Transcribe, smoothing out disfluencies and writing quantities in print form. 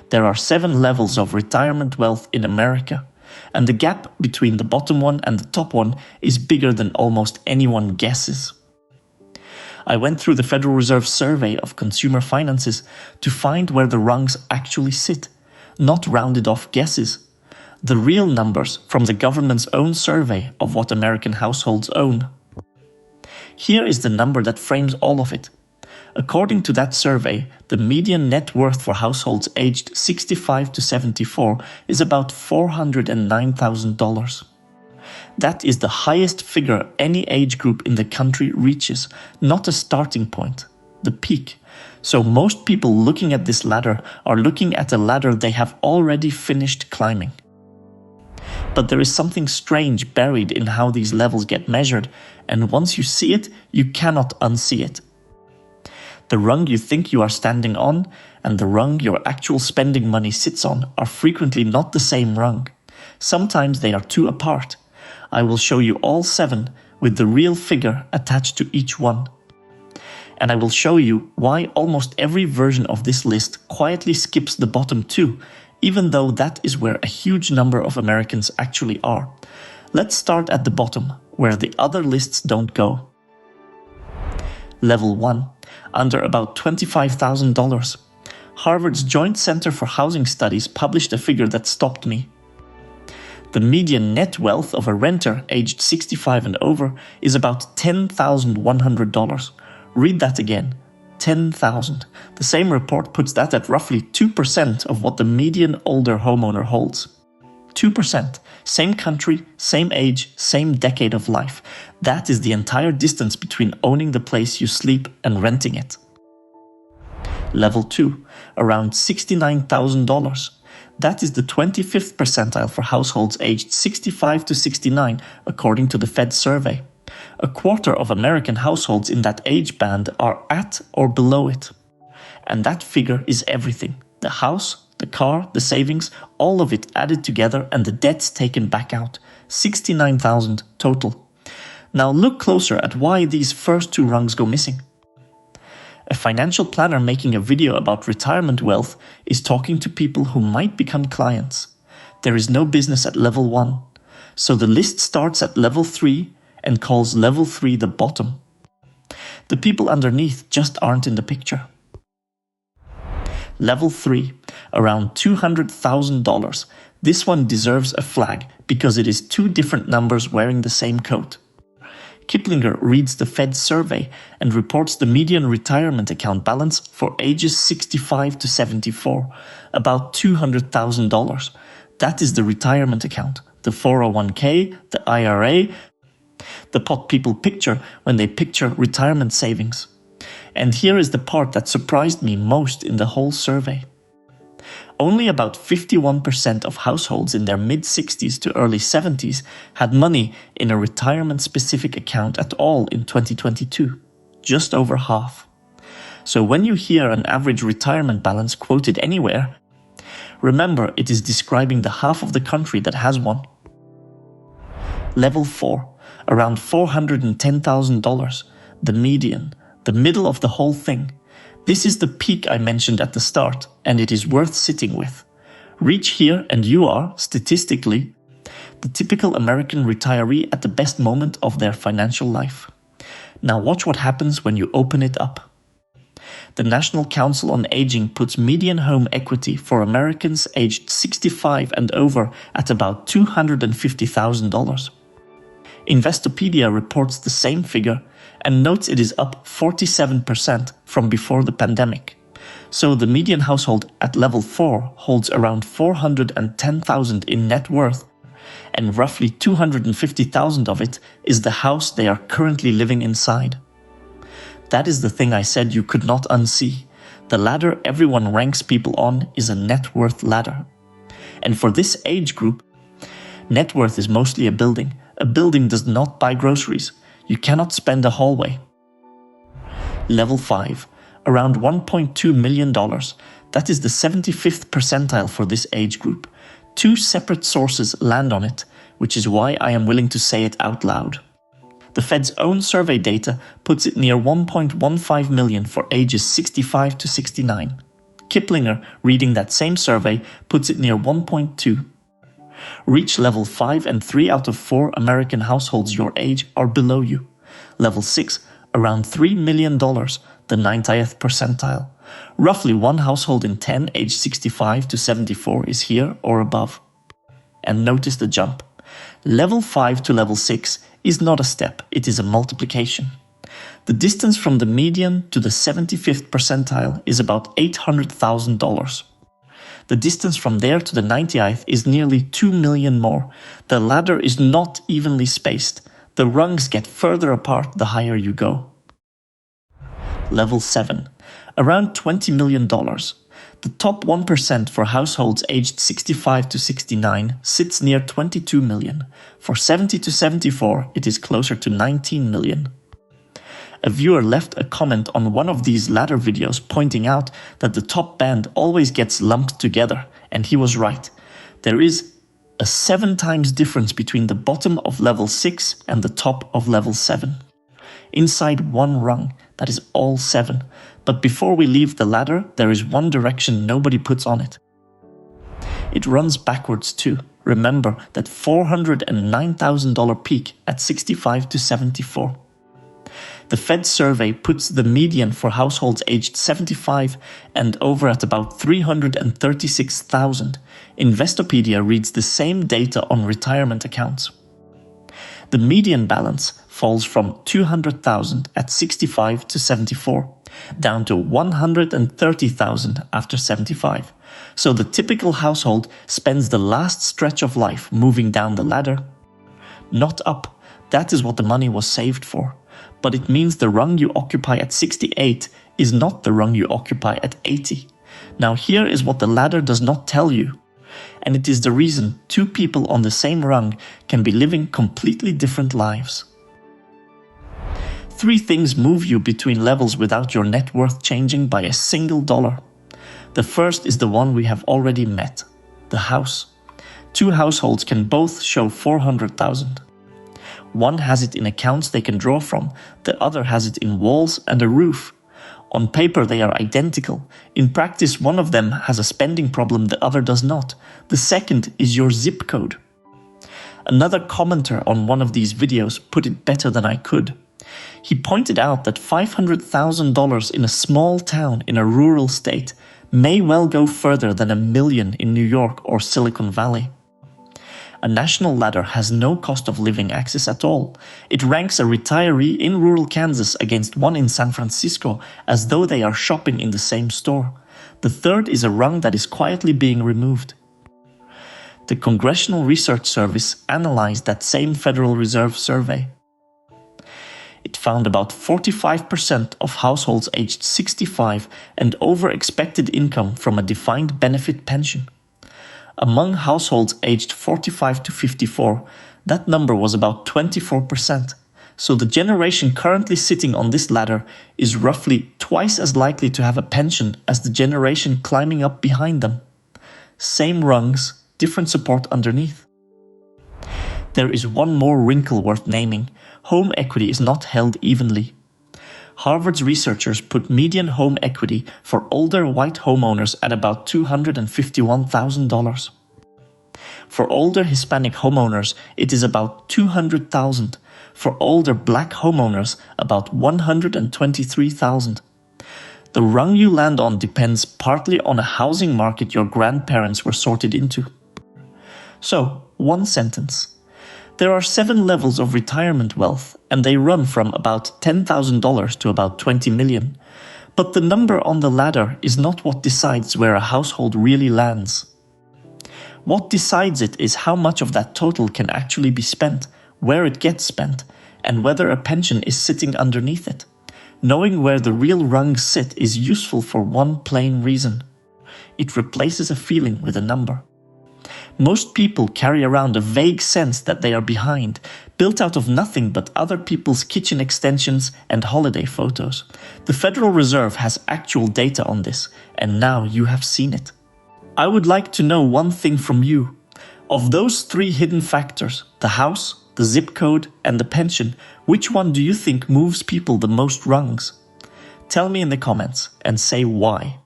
There are 7 levels of retirement wealth in America, and the gap between the bottom one and the top one is bigger than almost anyone guesses. I went through the Federal Reserve Survey of Consumer Finances to find where the rungs actually sit, not rounded off guesses. The real numbers from the government's own survey of what American households own. Here is the number that frames all of it. According to that survey, the median net worth for households aged 65 to 74 is about $409,000. That is the highest figure any age group in the country reaches, not a starting point, the peak. So most people looking at this ladder are looking at a ladder they have already finished climbing. But there is something strange buried in how these levels get measured, and once you see it, you cannot unsee it. The rung you think you are standing on and the rung your actual spending money sits on are frequently not the same rung. Sometimes they are 2 apart. I will show you all 7 with the real figure attached to each one. And I will show you why almost every version of this list quietly skips the bottom 2, even though that is where a huge number of Americans actually are. Let's start at the bottom, where the other lists don't go. Level 1, under about $25,000. Harvard's Joint Center for Housing Studies published a figure that stopped me. The median net wealth of a renter aged 65 and over is about $10,100. Read that again. $10,000. The same report puts that at roughly 2% of what the median older homeowner holds. 2%. Same country, same age, same decade of life. That is the entire distance between owning the place you sleep and renting it. Level 2. Around $69,000. That is the 25th percentile for households aged 65 to 69, according to the Fed survey. A quarter of American households in that age band are at or below it. And that figure is everything. The house, the car, the savings, all of it added together and the debts taken back out. 69,000 total. Now look closer at why these first 2 rungs go missing. A financial planner making a video about retirement wealth is talking to people who might become clients. There is no business at level 1. So the list starts at level 3 and calls level 3 the bottom. The people underneath just aren't in the picture. Level 3, around $200,000. This one deserves a flag because it is 2 different numbers wearing the same coat. Kiplinger reads the Fed survey and reports the median retirement account balance for ages 65 to 74, about $200,000. That is the retirement account, the 401k, the IRA, the pot people picture when they picture retirement savings. And here is the part that surprised me most in the whole survey. Only about 51% of households in their mid-60s to early 70s had money in a retirement-specific account at all in 2022, just over half. So when you hear an average retirement balance quoted anywhere, remember it is describing the half of the country that has one. Level 4, around $410,000, the median, the middle of the whole thing. This is the peak I mentioned at the start, and it is worth sitting with. Reach here and you are, statistically, the typical American retiree at the best moment of their financial life. Now watch what happens when you open it up. The National Council on Aging puts median home equity for Americans aged 65 and over at about $250,000. Investopedia reports the same figure and notes it is up 47% from before the pandemic. So the median household at level 4 holds around $410,000 in net worth, and roughly $250,000 of it is the house they are currently living inside. That is the thing I said you could not unsee. The ladder everyone ranks people on is a net worth ladder. And for this age group, net worth is mostly a building. A building does not buy groceries. You cannot spend a hallway. Level 5, around $1.2 million. That is the 75th percentile for this age group. 2 separate sources land on it, which is why I am willing to say it out loud. The Fed's own survey data puts it near $1.15 million for ages 65 to 69. Kiplinger, reading that same survey, puts it near 1.2. Reach level 5 and 3 out of 4 American households your age are below you. Level 6, around $3 million, the 90th percentile. Roughly 1 household in 10 aged 65 to 74 is here or above. And notice the jump. Level 5 to level 6 is not a step, it is a multiplication. The distance from the median to the 75th percentile is about $800,000. The distance from there to the 90th is nearly 2 million more. The ladder is not evenly spaced. The rungs get further apart the higher you go. Level 7. Around $20 million. The top 1% for households aged 65 to 69 sits near 22 million. For 70 to 74, it is closer to 19 million. A viewer left a comment on one of these ladder videos pointing out that the top band always gets lumped together, and he was right. There is a 7 times difference between the bottom of level 6 and the top of level 7. Inside one rung, that is all 7. But before we leave the ladder, there is one direction nobody puts on it. It runs backwards too. Remember that $409,000 peak at 65 to 74. The Fed survey puts the median for households aged 75 and over at about 336,000. Investopedia reads the same data on retirement accounts. The median balance falls from 200,000 at 65 to 74, down to 130,000 after 75. So the typical household spends the last stretch of life moving down the ladder, not up. That is what the money was saved for. But it means the rung you occupy at 68 is not the rung you occupy at 80. Now here is what the ladder does not tell you. And it is the reason 2 people on the same rung can be living completely different lives. 3 things move you between levels without your net worth changing by a single dollar. The first is the one we have already met, the house. 2 households can both show 400,000. One has it in accounts they can draw from, the other has it in walls and a roof. On paper they are identical. In practice one of them has a spending problem, the other does not. The second is your zip code. Another commenter on one of these videos put it better than I could. He pointed out that $500,000 in a small town in a rural state may well go further than $1 million in New York or Silicon Valley. A national ladder has no cost of living access at all. It ranks a retiree in rural Kansas against one in San Francisco as though they are shopping in the same store. The third is a rung that is quietly being removed. The Congressional Research Service analyzed that same Federal Reserve survey. It found about 45% of households aged 65 and over expected income from a defined benefit pension. Among households aged 45 to 54, that number was about 24%. So the generation currently sitting on this ladder is roughly twice as likely to have a pension as the generation climbing up behind them. Same rungs, different support underneath. There is one more wrinkle worth naming. Home equity is not held evenly. Harvard's researchers put median home equity for older white homeowners at about $251,000. For older Hispanic homeowners, it is about $200,000. For older black homeowners, about $123,000. The rung you land on depends partly on a housing market your grandparents were sorted into. So, one sentence. There are 7 levels of retirement wealth, and they run from about $10,000 to about $20 million. But the number on the ladder is not what decides where a household really lands. What decides it is how much of that total can actually be spent, where it gets spent, and whether a pension is sitting underneath it. Knowing where the real rungs sit is useful for one plain reason. It replaces a feeling with a number. Most people carry around a vague sense that they are behind, built out of nothing but other people's kitchen extensions and holiday photos. The Federal Reserve has actual data on this, and now you have seen it. I would like to know one thing from you. Of those 3 hidden factors, the house, the zip code, and the pension, which one do you think moves people the most rungs? Tell me in the comments and say why.